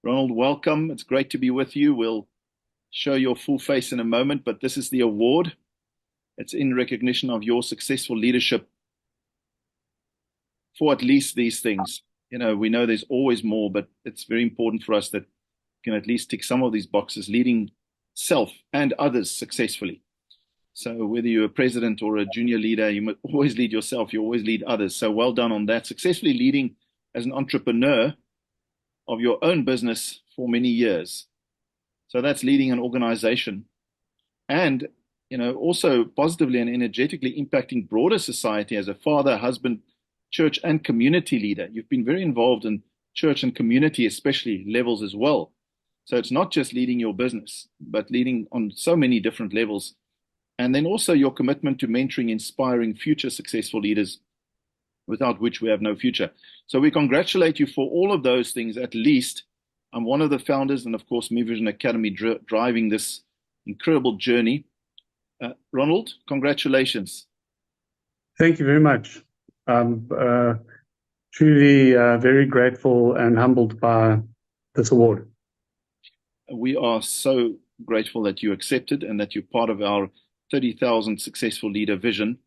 Ronald, welcome. It's great to be with you. We'll show your full face in a moment, but this is the award. It's in recognition of your successful leadership for at least these things. We know there's always more, but it's very important for us that we can at least tick some of these boxes, leading self and others successfully. So whether you're a president or a junior leader, you must always lead yourself. You always lead others. So well done on that. Successfully leading as an entrepreneur of your own business for many years. So that's leading an organization and, also positively and energetically impacting broader society as a father, husband, church, and community leader. You've been very involved in church and community, especially levels as well. So it's not just leading your business, but leading on so many different levels. And then also your commitment to mentoring, inspiring future successful leaders, without which we have no future. So we congratulate you for all of those things, at least. I'm one of the founders and, of course, Me Vision Academy driving this incredible journey. Ronald, congratulations. Thank you very much. I'm truly very grateful and humbled by this award. We are so grateful that you accepted and that you're part of our 30,000 successful leader vision.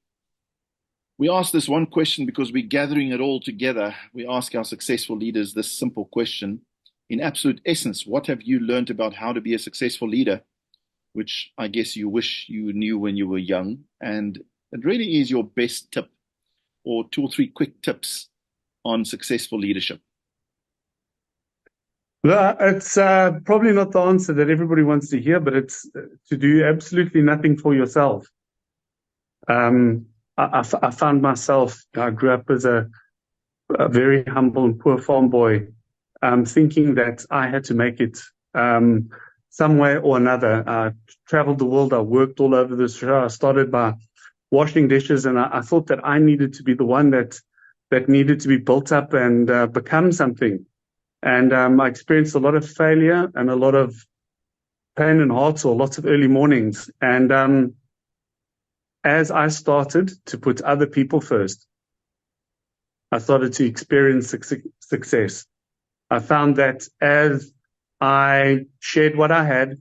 We ask this one question because we're gathering it all together. We ask our successful leaders this simple question. In absolute essence, what have you learned about how to be a successful leader? Which I guess you wish you knew when you were young. And it really is your best tip or two or three quick tips on successful leadership. Well, it's probably not the answer that everybody wants to hear, but it's to do absolutely nothing for yourself. I found myself, I grew up as a very humble and poor farm boy, thinking that I had to make it some way or another. I traveled the world. I worked all over the show. I started by washing dishes, and I thought that I needed to be the one that needed to be built up and become something. And I experienced a lot of failure and a lot of pain and heartsore, lots of early mornings. And as I started to put other people first, I started to experience success. I found that as I shared what I had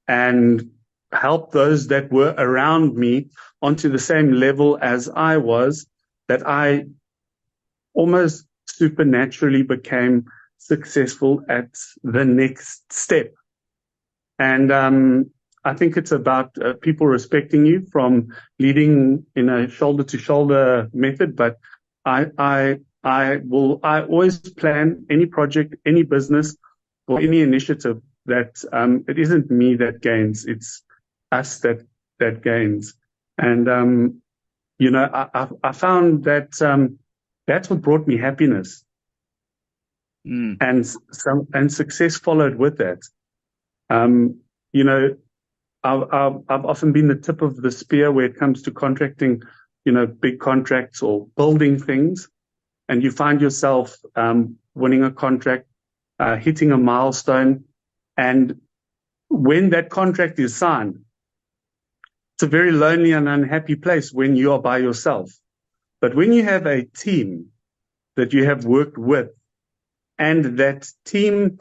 and helped those that were around me onto the same level as I was, that I almost supernaturally became successful at the next step. And I think it's about people respecting you from leading in a shoulder to shoulder method. But I always plan any project, any business, or any initiative that it isn't me that gains, it's us that gains. And I found that that's what brought me happiness. And success followed with that. I've often been the tip of the spear when it comes to contracting, big contracts or building things. And you find yourself winning a contract, hitting a milestone. And when that contract is signed, it's a very lonely and unhappy place when you are by yourself. But when you have a team that you have worked with, and that team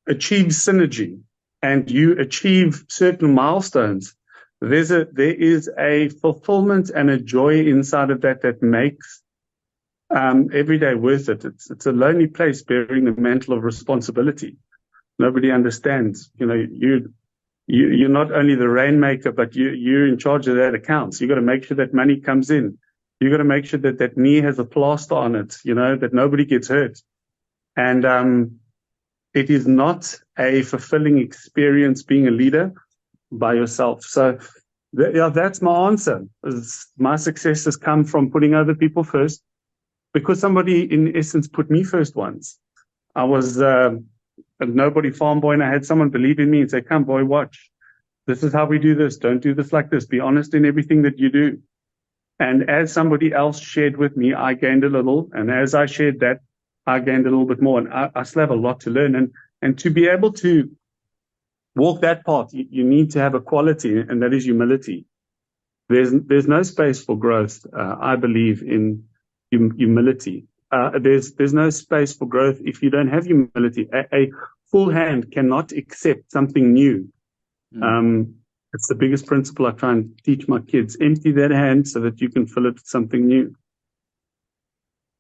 achieves synergy and you achieve certain milestones, there is a fulfillment and a joy inside of that makes every day worth it. It's a lonely place bearing the mantle of responsibility. Nobody understands. You're not only the rainmaker, but you're in charge of that accounts. You got to make sure that money comes in. You got to make sure that knee has a plaster on it. That nobody gets hurt. And it is not a fulfilling experience being a leader by yourself. So that's my answer. My success has come from putting other people first, because somebody in essence put me first once. I was a nobody farm boy, and I had someone believe in me and say, come boy, watch. This is how we do this. Don't do this like this. Be honest in everything that you do. And as somebody else shared with me, I gained a little. And as I shared that, I gained a little bit more, and I still have a lot to learn. And to be able to walk that path, you need to have a quality, and that is humility. There's no space for growth. I believe in humility. There's no space for growth if you don't have humility. A full hand cannot accept something new. Mm. It's the biggest principle I try and teach my kids. Empty that hand so that you can fill it with something new.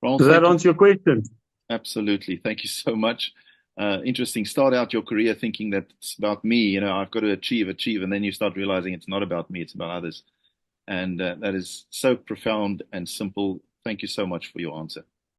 Ronald, Does that thank you. answer your question? Absolutely. Thank you so much. Interesting. Start out your career thinking that it's about me. I've got to achieve, and then you start realizing it's not about me, it's about others. And that is so profound and simple. Thank you so much for your answer.